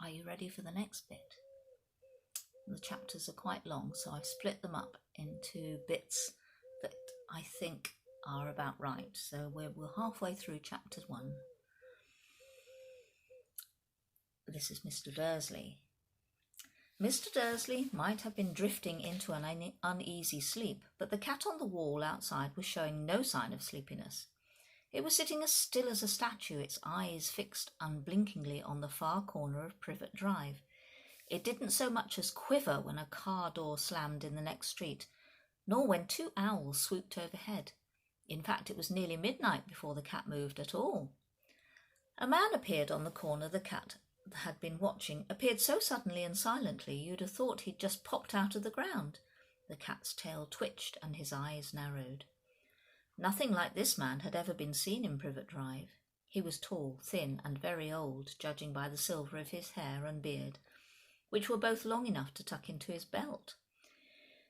Are you ready for the next bit? The chapters are quite long, so I've split them up into bits that I think are about right. So we're halfway through chapter 1. This is Mr. Dursley. Mr. Dursley might have been drifting into an uneasy sleep, but the cat on the wall outside was showing no sign of sleepiness. It was sitting as still as a statue, its eyes fixed unblinkingly on the far corner of Privet Drive. It didn't so much as quiver when a car door slammed in the next street, nor when 2 owls swooped overhead. In fact, it was nearly midnight before the cat moved at all. A man appeared on the corner the cat had been watching, appeared so suddenly and silently you'd have thought he'd just popped out of the ground. The cat's tail twitched and his eyes narrowed. Nothing like this man had ever been seen in Privet Drive. He was tall, thin, and very old, judging by the silver of his hair and beard, which were both long enough to tuck into his belt.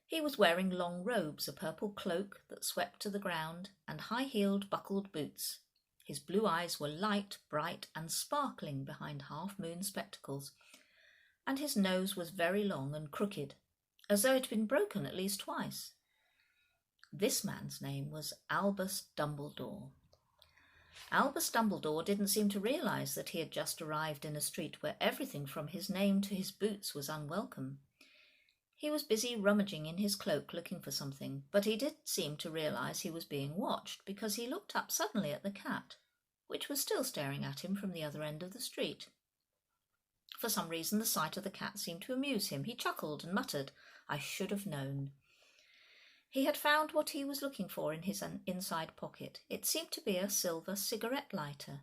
He was wearing long robes, a purple cloak that swept to the ground, and high-heeled buckled boots. His blue eyes were light, bright, and sparkling behind half-moon spectacles, and his nose was very long and crooked, as though it had been broken at least twice. This man's name was Albus Dumbledore. Albus Dumbledore didn't seem to realise that he had just arrived in a street where everything from his name to his boots was unwelcome. He was busy rummaging in his cloak looking for something, but he did seem to realise he was being watched, because he looked up suddenly at the cat, which was still staring at him from the other end of the street. For some reason the sight of the cat seemed to amuse him. He chuckled and muttered, "I should have known." He had found what he was looking for in his inside pocket. It seemed to be a silver cigarette lighter.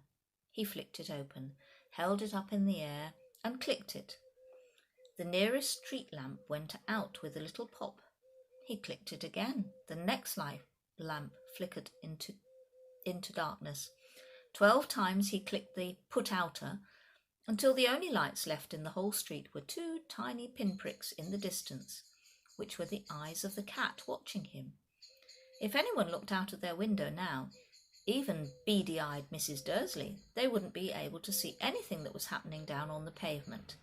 He flicked it open, held it up in the air, and clicked it. The nearest street lamp went out with a little pop. He clicked it again. The next lamp flickered into darkness. 12 times he clicked the put-outer, until the only lights left in the whole street were 2 tiny pinpricks in the distance, which were the eyes of the cat watching him. If anyone looked out of their window now, even beady-eyed Mrs. Dursley, they wouldn't be able to see anything that was happening down on the pavement.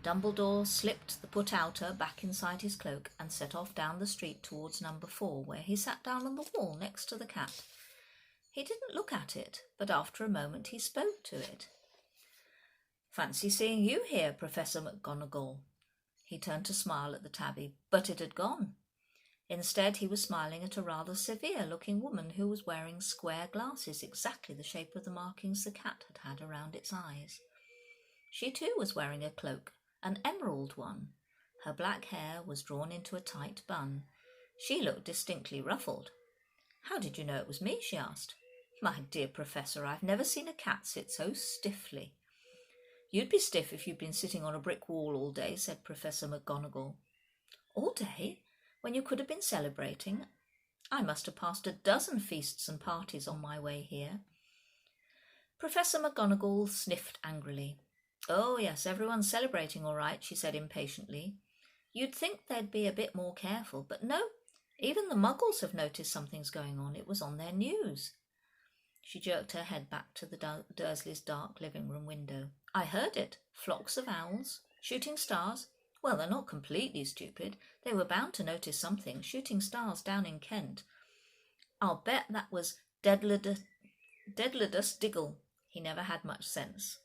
Dumbledore slipped the put-outer back inside his cloak and set off down the street towards number 4, where he sat down on the wall next to the cat. He didn't look at it, but after a moment he spoke to it. "Fancy seeing you here, Professor McGonagall." He turned to smile at the tabby, but it had gone. Instead, he was smiling at a rather severe-looking woman who was wearing square glasses, exactly the shape of the markings the cat had had around its eyes. She too was wearing a cloak, an emerald one. Her black hair was drawn into a tight bun. She looked distinctly ruffled. "How did you know it was me?" she asked. "My dear Professor, I've never seen a cat sit so stiffly." "You'd be stiff if you'd been sitting on a brick wall all day," said Professor McGonagall. "All day? When you could have been celebrating? I must have passed a dozen feasts and parties on my way here." Professor McGonagall sniffed angrily. "Oh, yes, everyone's celebrating all right," she said impatiently. "You'd think they'd be a bit more careful, but no, even the Muggles have noticed something's going on. It was on their news." She jerked her head back to the Dursleys' dark living-room window. "I heard it. Flocks of owls. Shooting stars. Well, they're not completely stupid. They were bound to notice something. Shooting stars down in Kent. I'll bet that was Dedalus Diggle. He never had much sense."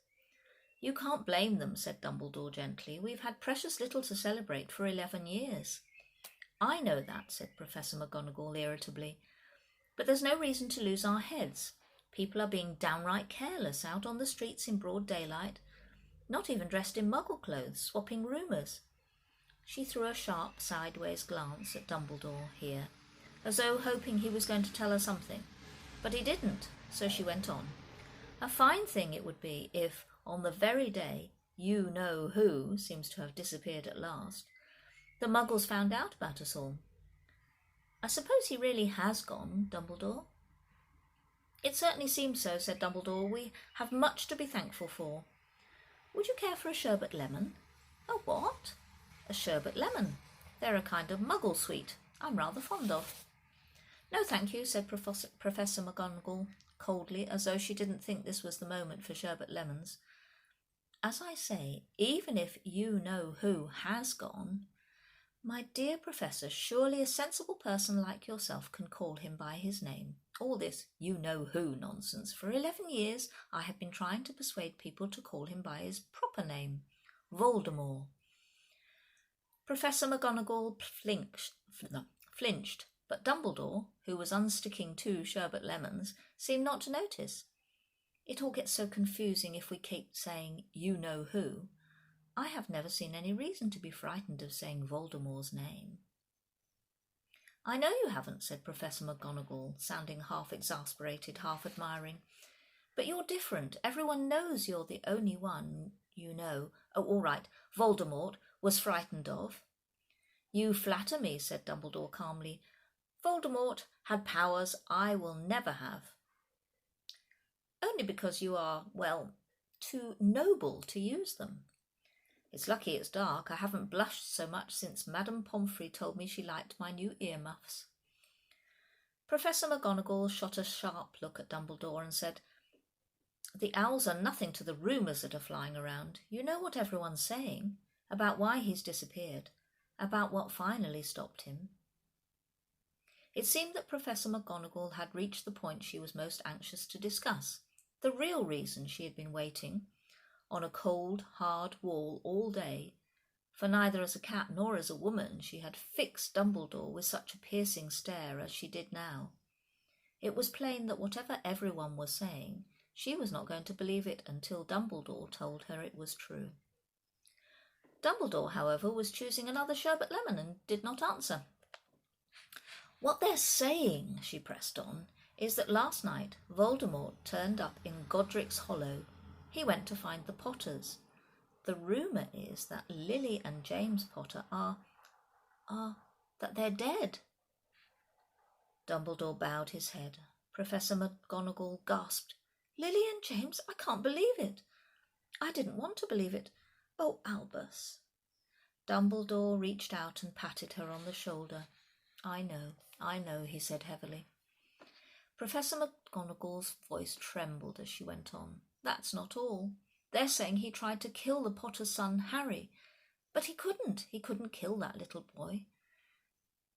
"You can't blame them," said Dumbledore gently. "We've had precious little to celebrate for 11 years. "I know that," said Professor McGonagall irritably. "But there's no reason to lose our heads. People are being downright careless out on the streets in broad daylight, not even dressed in Muggle clothes, swapping rumours." She threw a sharp sideways glance at Dumbledore here, as though hoping he was going to tell her something. But he didn't, so she went on. "A fine thing it would be if, on the very day you-know-who seems to have disappeared at last, the Muggles found out about us all." "I suppose he really has gone, Dumbledore?" "It certainly seems so," said Dumbledore. "We have much to be thankful for. Would you care for a sherbet lemon?" "A what?" "A sherbet lemon. They're a kind of Muggle sweet I'm rather fond of." "No, thank you," said Professor McGonagall coldly, as though she didn't think this was the moment for sherbet lemons. As I say, even if you-know-who has gone, my dear Professor, surely a sensible person like yourself can call him by his name. All this you-know-who nonsense. For 11 years I have been trying to persuade people to call him by his proper name, Voldemort. Professor McGonagall flinched, but Dumbledore, who was unsticking 2 sherbet lemons, seemed not to notice. It all gets so confusing if we keep saying you-know-who. I have never seen any reason to be frightened of saying Voldemort's name. I know you haven't, said Professor McGonagall, sounding half exasperated, half admiring. But you're different. Everyone knows you're the only one you know. Oh, all right, Voldemort was frightened of. You flatter me, said Dumbledore calmly. Voldemort had powers I will never have. Only because you are, well, too noble to use them. It's lucky it's dark. I haven't blushed so much since Madame Pomfrey told me she liked my new earmuffs. Professor McGonagall shot a sharp look at Dumbledore and said, The owls are nothing to the rumours that are flying around. You know what everyone's saying, about why he's disappeared, about what finally stopped him. It seemed that Professor McGonagall had reached the point she was most anxious to discuss, the real reason she had been waiting on a cold, hard wall all day, for neither as a cat nor as a woman she had fixed Dumbledore with such a piercing stare as she did now. It was plain that whatever everyone was saying, she was not going to believe it until Dumbledore told her it was true. Dumbledore, however, was choosing another sherbet lemon and did not answer. What they're saying, she pressed on, is that last night Voldemort turned up in Godric's Hollow. He went to find the Potters. The rumour is that Lily and James Potter that they're dead. Dumbledore bowed his head. Professor McGonagall gasped. Lily and James? I can't believe it. I didn't want to believe it. Oh, Albus. Dumbledore reached out and patted her on the shoulder. I know, he said heavily. Professor McGonagall's voice trembled as she went on. That's not all. They're saying he tried to kill the Potter's son, Harry. But he couldn't. He couldn't kill that little boy.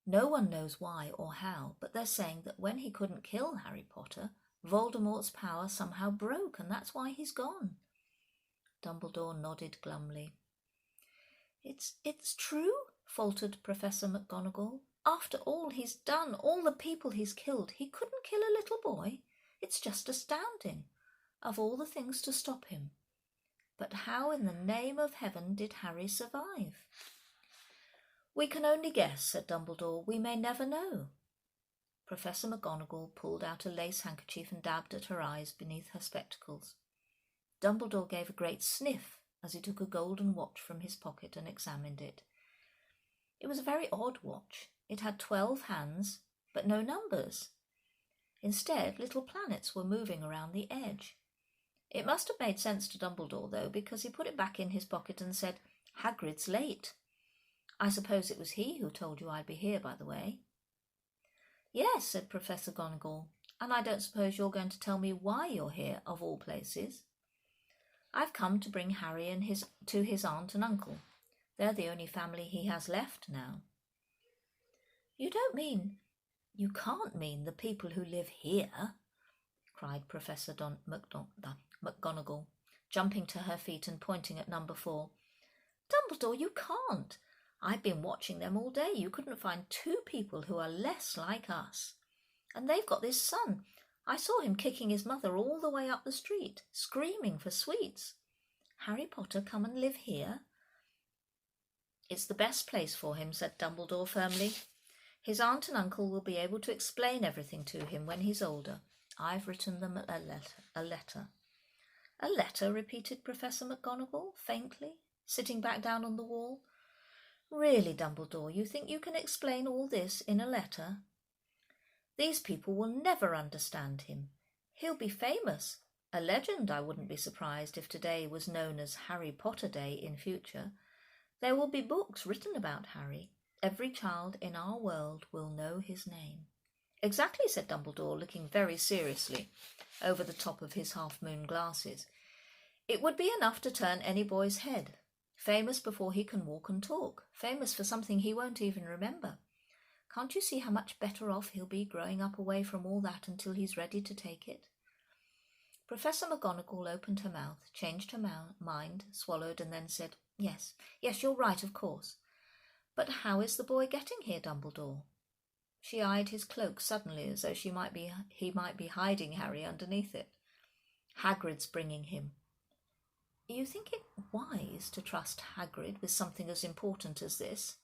No one knows why or how, but they're saying that when he couldn't kill Harry Potter, Voldemort's power somehow broke, and that's why he's gone. Dumbledore nodded glumly. It's true, faltered Professor McGonagall. After all he's done, all the people he's killed, he couldn't kill a little boy. It's just astounding. Of all the things to stop him. But how in the name of heaven did Harry survive? We can only guess, said Dumbledore. We may never know. Professor McGonagall pulled out a lace handkerchief and dabbed at her eyes beneath her spectacles. Dumbledore gave a great sniff as he took a golden watch from his pocket and examined it. It was a very odd watch. It had 12 hands, but no numbers. Instead, little planets were moving around the edge. It must have made sense to Dumbledore, though, because he put it back in his pocket and said, Hagrid's late. I suppose it was he who told you I'd be here, by the way. Yes, said Professor McGonagall, and I don't suppose you're going to tell me why you're here, of all places. I've come to bring Harry and to his aunt and uncle. They're the only family he has left now. You can't mean the people who live here, cried Professor McGonagall, jumping to her feet and pointing at number 4. Dumbledore, you can't. I've been watching them all day. You couldn't find 2 people who are less like us. And they've got this son. I saw him kicking his mother all the way up the street, screaming for sweets. Harry Potter come and live here? It's the best place for him, said Dumbledore firmly. His aunt and uncle will be able to explain everything to him when he's older. I've written them a letter. A letter, repeated Professor McGonagall faintly, sitting back down on the wall. Really, Dumbledore, you think you can explain all this in a letter? These people will never understand him. He'll be famous. A legend, I wouldn't be surprised if today was known as Harry Potter Day in future. There will be books written about Harry. Every child in our world will know his name. Exactly, said Dumbledore, looking very seriously over the top of his half-moon glasses. It would be enough to turn any boy's head. Famous before he can walk and talk. Famous for something he won't even remember. Can't you see how much better off he'll be growing up away from all that until he's ready to take it? Professor McGonagall opened her mouth, changed her mind, swallowed, and then said, Yes, you're right, of course. But how is the boy getting here, Dumbledore? She eyed his cloak suddenly, as though he might be hiding Harry underneath it. Hagrid's bringing him. You think it wise to trust Hagrid with something as important as this?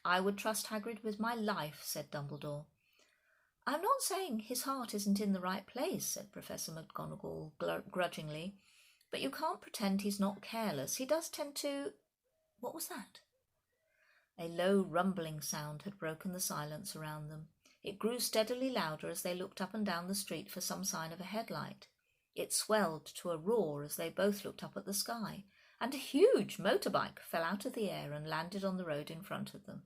I would trust Hagrid with my life, said Dumbledore. I'm not saying his heart isn't in the right place, said Professor McGonagall grudgingly, but you can't pretend he's not careless. He does tend to... What was that? A low rumbling sound had broken the silence around them. It grew steadily louder as they looked up and down the street for some sign of a headlight. It swelled to a roar as they both looked up at the sky, and a huge motorbike fell out of the air and landed on the road in front of them.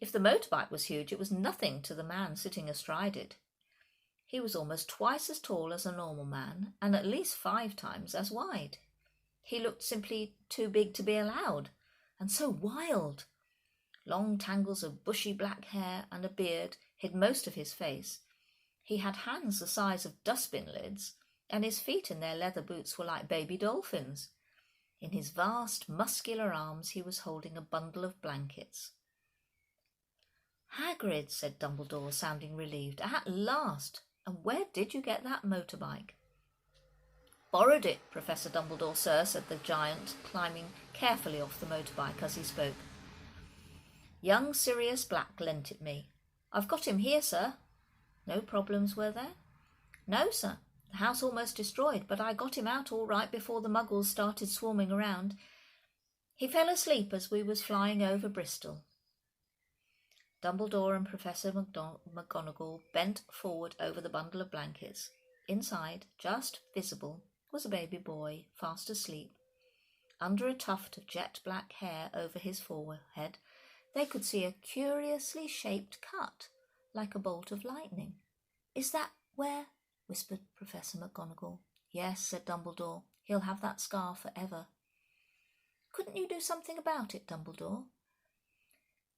If the motorbike was huge, it was nothing to the man sitting astride it. He was almost twice as tall as a normal man, and at least 5 times as wide. He looked simply too big to be allowed, and so wild. Long tangles of bushy black hair and a beard hid most of his face. He had hands the size of dustbin lids, and his feet in their leather boots were like baby dolphins. In his vast, muscular arms he was holding a bundle of blankets. Hagrid, said Dumbledore, sounding relieved. At last! And where did you get that motorbike? Borrowed it, Professor Dumbledore, sir, said the giant, climbing carefully off the motorbike as he spoke. Young Sirius Black lent it me. I've got him here, sir. No problems, were there? No, sir. The house almost destroyed, but I got him out all right before the muggles started swarming around. He fell asleep as we was flying over Bristol. Dumbledore and Professor McGonagall bent forward over the bundle of blankets. Inside, just visible, was a baby boy, fast asleep. Under a tuft of jet-black hair over his forehead, they could see a curiously shaped cut, like a bolt of lightning. Is that where? Whispered Professor McGonagall. Yes, said Dumbledore. He'll have that scar forever. Couldn't you do something about it, Dumbledore?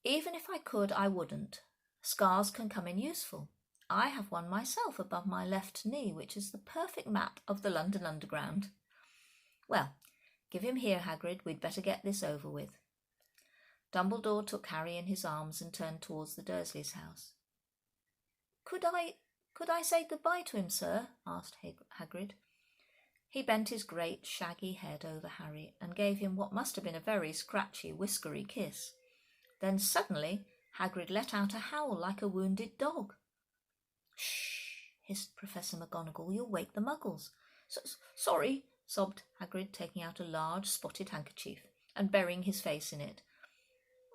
Even if I could, I wouldn't. Scars can come in useful. I have one myself above my left knee, which is the perfect map of the London Underground. Well, give him here, Hagrid. We'd better get this over with. Dumbledore took Harry in his arms and turned towards the Dursleys' house. Could I say goodbye to him, sir? Asked Hagrid. He bent his great, shaggy head over Harry and gave him what must have been a very scratchy, whiskery kiss. Then suddenly Hagrid let out a howl like a wounded dog. Shh, hissed Professor McGonagall. You'll wake the muggles. Sorry, sobbed Hagrid, taking out a large spotted handkerchief and burying his face in it.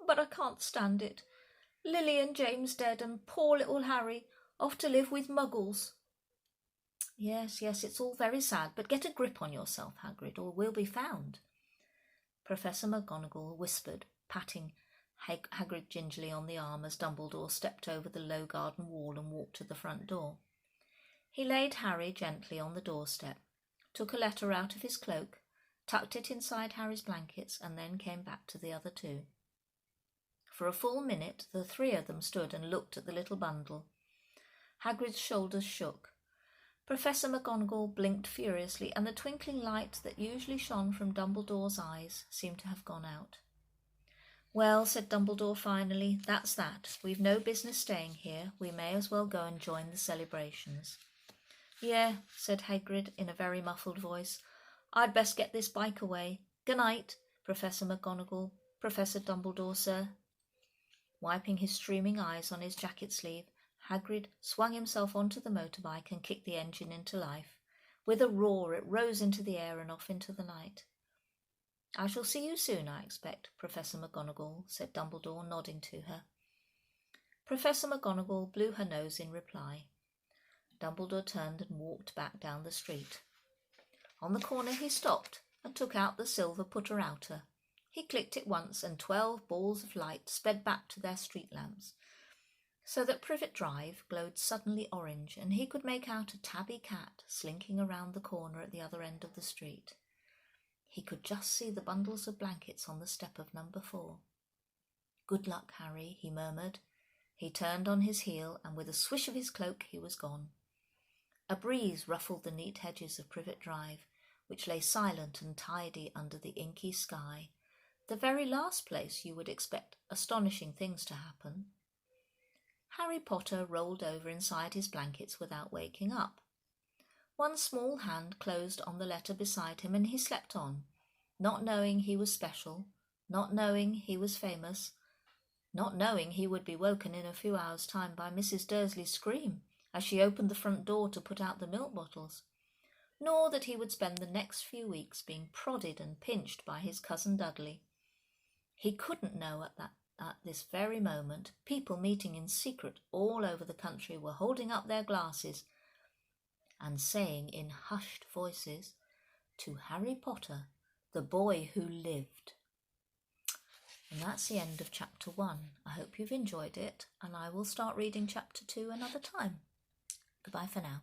But I can't stand it. Lily and James dead, and poor little Harry off to live with muggles. Yes, it's all very sad, but get a grip on yourself, Hagrid, or we'll be found. Professor McGonagall whispered, patting Hagrid gingerly on the arm as Dumbledore stepped over the low garden wall and walked to the front door. He laid Harry gently on the doorstep, took a letter out of his cloak, tucked it inside Harry's blankets, and then came back to the other 2. For a full minute the 3 of them stood and looked at the little bundle. Hagrid's shoulders shook. Professor McGonagall blinked furiously, and the twinkling light that usually shone from Dumbledore's eyes seemed to have gone out. Well, said Dumbledore finally, that's that. We've no business staying here. We may as well go and join the celebrations. Yeah, said Hagrid in a very muffled voice. I'd best get this bike away. Good night, Professor McGonagall. Professor Dumbledore, sir. Wiping his streaming eyes on his jacket sleeve, Hagrid swung himself onto the motorbike and kicked the engine into life. With a roar it rose into the air and off into the night. I shall see you soon, I expect, Professor McGonagall, said Dumbledore, nodding to her. Professor McGonagall blew her nose in reply. Dumbledore turned and walked back down the street. On the corner he stopped and took out the silver putter-outer. He clicked it once, and 12 balls of light sped back to their street lamps. so that Privet Drive glowed suddenly orange, and he could make out a tabby cat slinking around the corner at the other end of the street. He could just see the bundles of blankets on the step of number 4. "Good luck, Harry," he murmured. He turned on his heel, and with a swish of his cloak he was gone. A breeze ruffled the neat hedges of Privet Drive, which lay silent and tidy under the inky sky, the very last place you would expect astonishing things to happen. Harry Potter rolled over inside his blankets without waking up. One small hand closed on the letter beside him, and he slept on, not knowing he was special, not knowing he was famous, not knowing he would be woken in a few hours' time by Mrs. Dursley's scream as she opened the front door to put out the milk bottles, nor that he would spend the next few weeks being prodded and pinched by his cousin Dudley. He couldn't know at this very moment people meeting in secret all over the country were holding up their glasses and saying in hushed voices, "To Harry Potter, the boy who lived." And that's the end of chapter 1. I hope you've enjoyed it, and I will start reading chapter 2 another time. Goodbye for now.